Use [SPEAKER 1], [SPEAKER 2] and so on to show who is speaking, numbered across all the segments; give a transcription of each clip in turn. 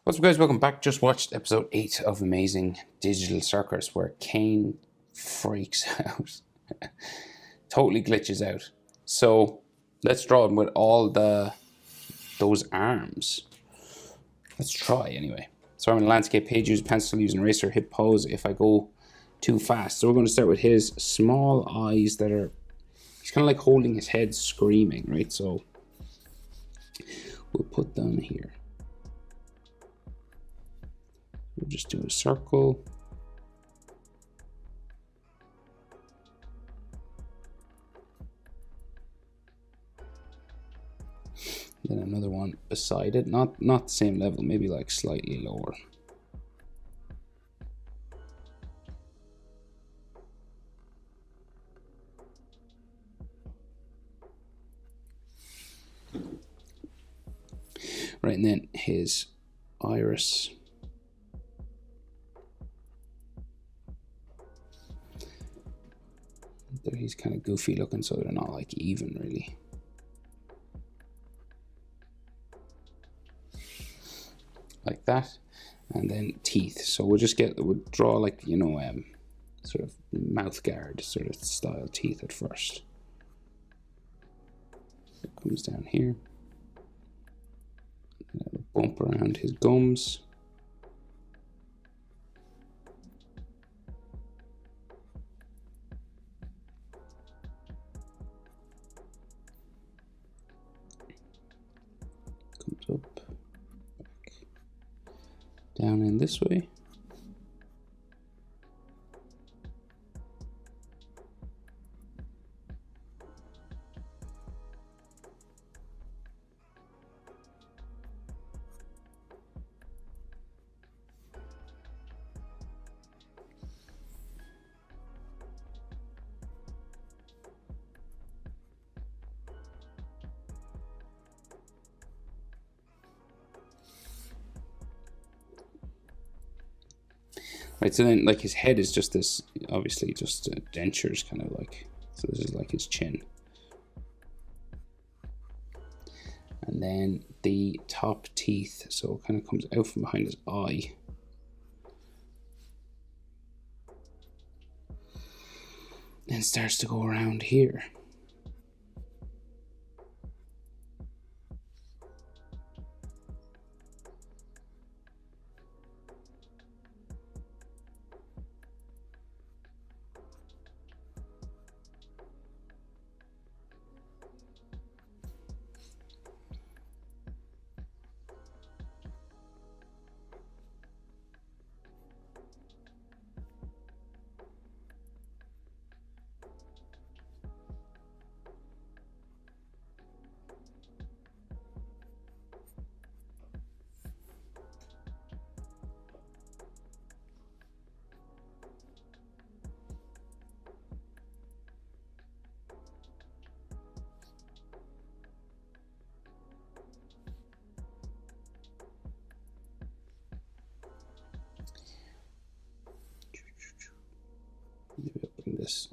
[SPEAKER 1] What's up, guys? Welcome back. Just watched episode 8 of Amazing Digital Circus, where Caine freaks out. Totally glitches out. So let's draw him with all those arms. Let's try anyway. So I'm in a landscape page, use pencil, use an eraser, hit pause if I go too fast. So we're going to start with his small eyes that are, he's kind of like holding his head screaming, right? So we'll put them here. We'll just do a circle. Then another one beside it, not the same level, maybe like slightly lower. Right, and then his iris. He's kind of goofy looking, so they're not like even really. Like that. And then teeth. So we'll draw like, sort of mouth guard sort of style teeth at first. It comes down here. Bump around his gums. Comes up, back, down in this way. Right, so then like his head is just this, obviously just dentures kind of like, so this is like his chin. And then the top teeth, so it kind of comes out from behind his eye. And starts to go around here. Maybe I'll bring this.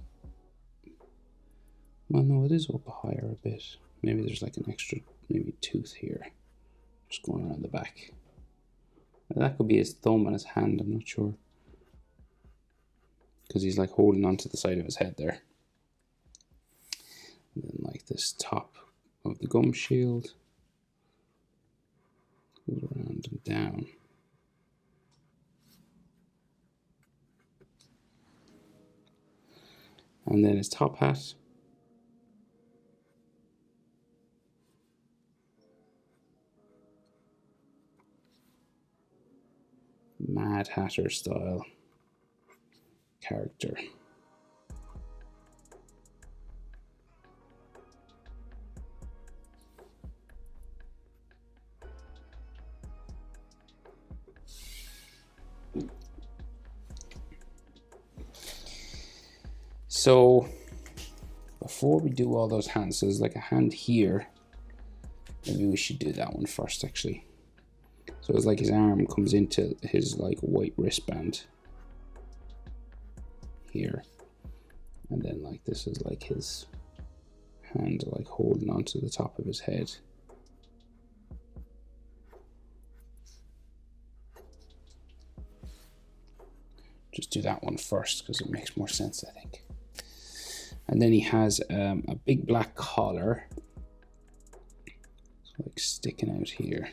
[SPEAKER 1] Well, no, it is up higher a bit. Maybe there's like an extra, maybe tooth here. Just going around the back. That could be his thumb and his hand, I'm not sure. Because he's like holding onto the side of his head there. And then like this top of the gum shield. Goes around and down. And then his top hat. Mad Hatter style character. So before we do all those hands, so there's like a hand here. Maybe we should do that one first, actually. So it's like his arm comes into his like white wristband here. And then like this is like his hand like holding onto the top of his head. just do that one first because it makes more sense, I think. And then he has a big black collar, so like sticking out here.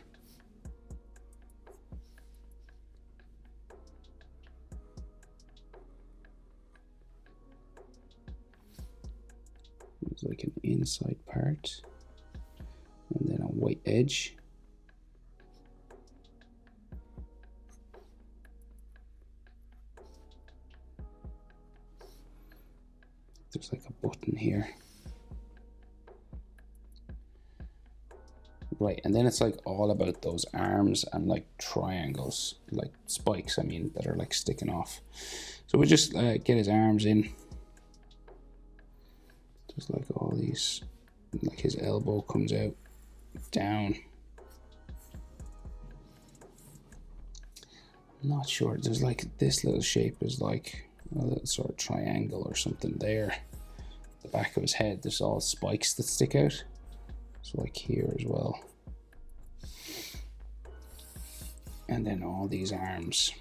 [SPEAKER 1] It's like an inside part, and then a white edge. There's like a button here. Right, and then it's like all about those arms and like triangles, like spikes, I mean, that are like sticking off. So we just get his arms in. Just like all these, like his elbow comes out, down. I'm not sure, there's like this little shape is like a little sort of triangle or something there. The back of his head, there's all spikes that stick out. So like here as well. And then all these arms.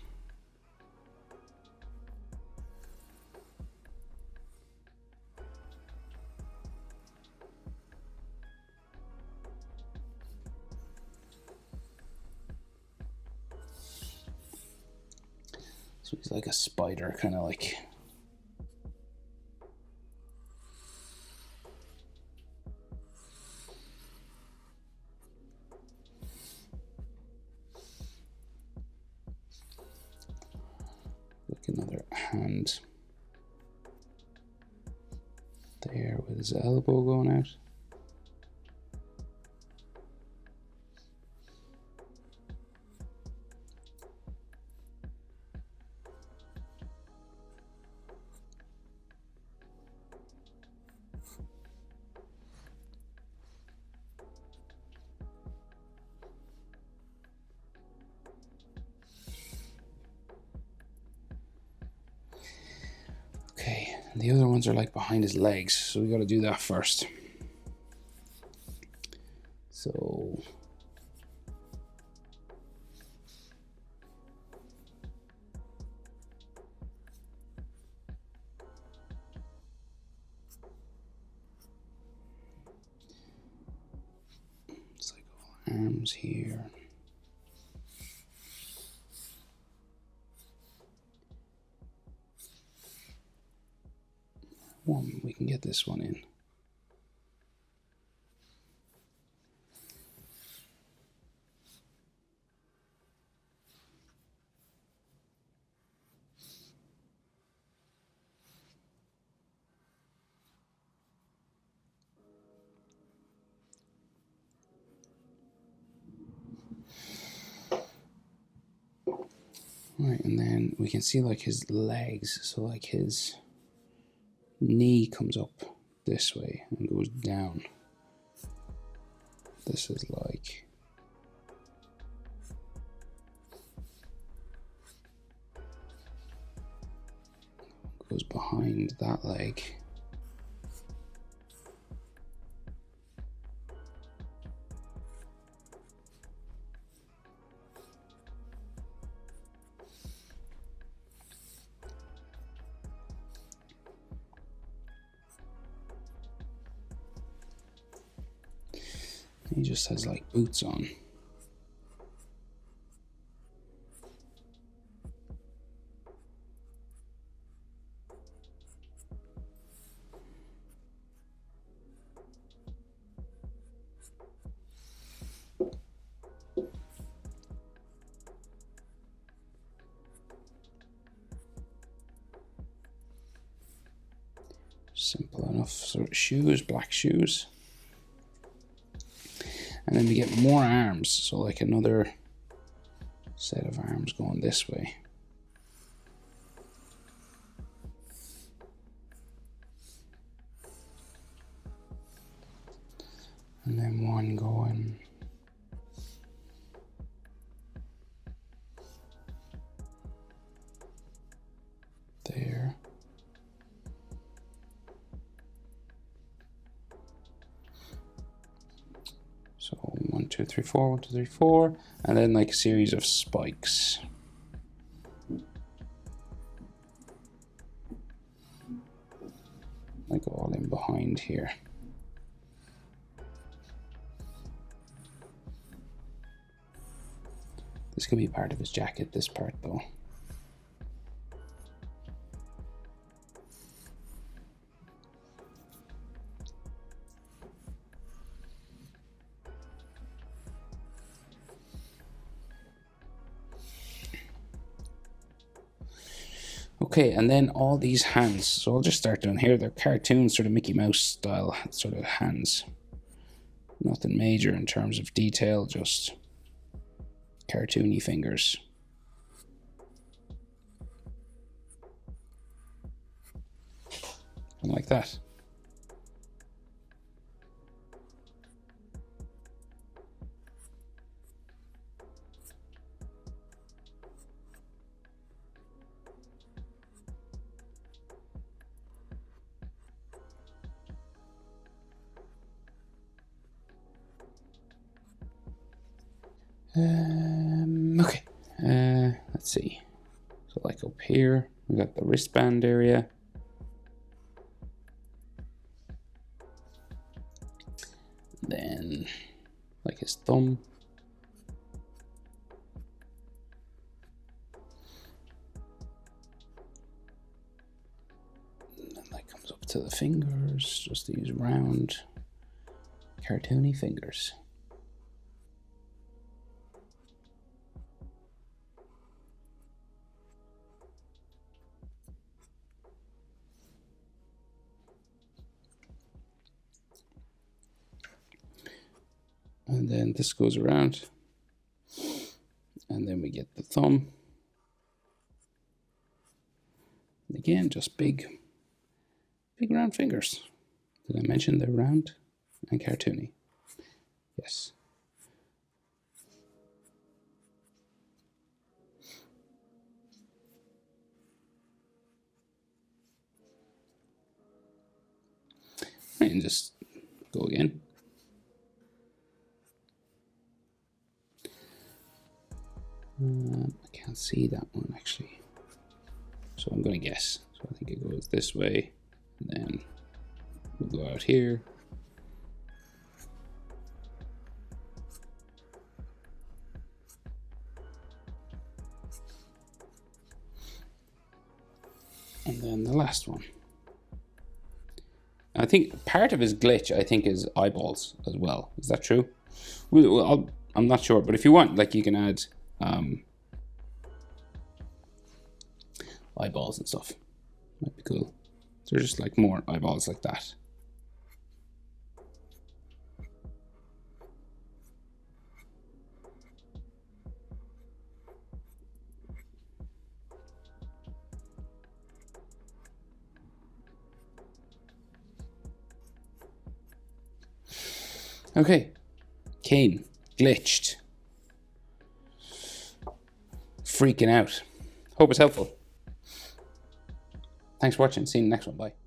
[SPEAKER 1] So he's like a spider, kind of like. Like another hand there with his elbow going out. Okay, and the other ones are like behind his legs, so we got to do that first. So it's like all arms here. One, we can get this one in. Right, and then we can see like his legs, so like his knee comes up this way and goes down. This is like goes behind that leg. He just has like boots on. Simple enough sort of shoes, black shoes. And then we get more arms, so like another set of arms going this way. And then one going there. So 1, 2, 3, 4, 1, 2, 3, 4, and then like a series of spikes. like all in behind here. This could be part of his jacket, this part though. Okay, and then all these hands. So I'll just start down here. They're cartoon, sort of Mickey Mouse style sort of hands. Nothing major in terms of detail, just cartoony fingers. And like that. Okay, let's see. So like up here, we got the wristband area. Then like his thumb. And then that comes up to the fingers, just these round, cartoony fingers. And then this goes around, and then we get the thumb. And again, just big round fingers. Did I mention they're round and cartoony? Yes. And just go again. I can't see that one actually, so I'm going to guess. So I think it goes this way, and then we'll go out here. And then the last one. I think part of his glitch, I think, is eyeballs as well. Is that true? Well, I'm not sure, but if you want, like, you can add eyeballs and stuff. Might be cool. So just like more eyeballs like that. Okay, Caine glitched. Freaking out. Hope it's helpful. Thanks for watching. See you in the next one. Bye.